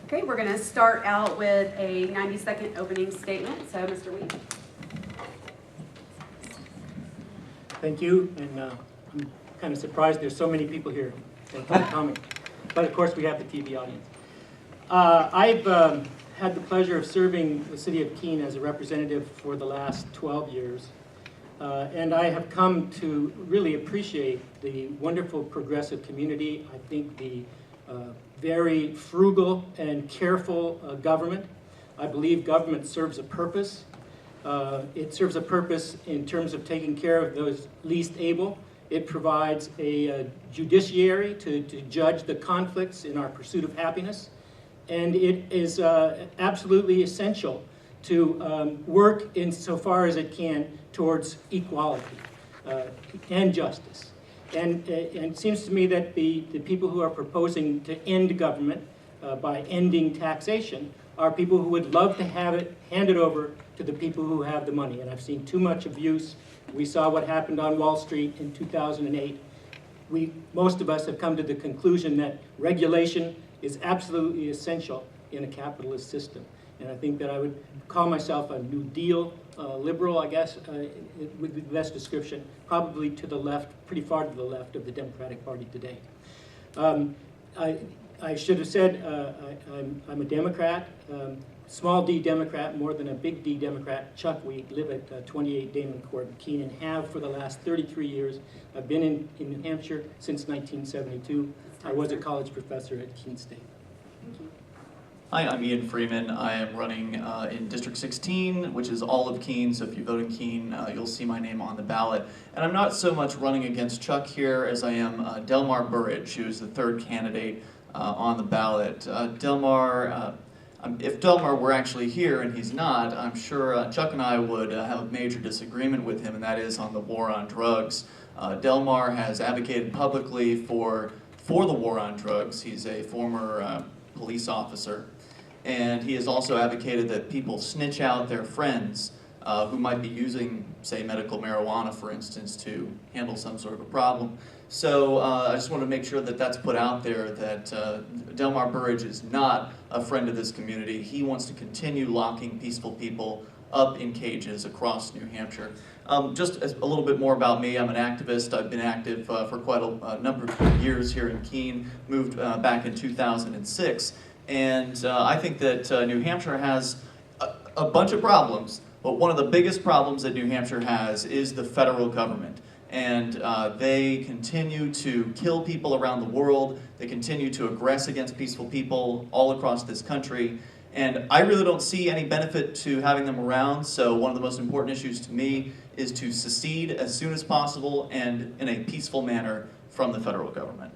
Okay, we're going to start out with a 90-second opening statement. So, Mr. Weed. Thank you, and I'm kind of surprised there's so many people here. Thank you for coming. But of course, we have the TV audience. I've had the pleasure of serving the city of Keene as a representative for the last 12 years. And I have come to really appreciate the wonderful progressive community. I think the very frugal and careful government. I believe government serves a purpose. It serves a purpose in terms of taking care of those least able. It provides a judiciary to judge the conflicts in our pursuit of happiness. And it is absolutely essential to work insofar as it can towards equality and justice. And it seems to me that the people who are proposing to end government by ending taxation are people who would love to have it handed over to the people who have the money. And I've seen too much abuse. We saw what happened on Wall Street in 2008. Most of us have come to the conclusion that regulation is absolutely essential in a capitalist system. And I think that I would call myself a New Deal liberal, I guess, with the best description, probably to the left, pretty far to the left of the Democratic Party today. I should have said I'm a Democrat, small d Democrat, more than a big D Democrat. Chuck, we live at 28 Damon Court in Keene and have for the last 33 years. I've been in New Hampshire since 1972. I was a college professor at Keene State. Thank you. Hi, I'm Ian Freeman. I am running in District 16, which is all of Keene, so if you vote in Keene, you'll see my name on the ballot. And I'm not so much running against Chuck here as I am Delmar Burridge, who is the third candidate on the ballot. Delmar, if Delmar were actually here, and he's not, I'm sure Chuck and I would have a major disagreement with him, and that is on the war on drugs. Delmar has advocated publicly for the war on drugs. He's a former police officer. And he has also advocated that people snitch out their friends who might be using, say, medical marijuana, for instance, to handle some sort of a problem. So I just want to make sure that that's put out there, that Delmar Burridge is not a friend of this community. He wants to continue locking peaceful people up in cages across New Hampshire. Just a little bit more about me. I'm an activist. I've been active for quite a number of years here in Keene, moved back in 2006. And I think that New Hampshire has a bunch of problems, but one of the biggest problems that New Hampshire has is the federal government. And they continue to kill people around the world. They continue to aggress against peaceful people all across this country. And I really don't see any benefit to having them around, so one of the most important issues to me is to secede as soon as possible and in a peaceful manner from the federal government.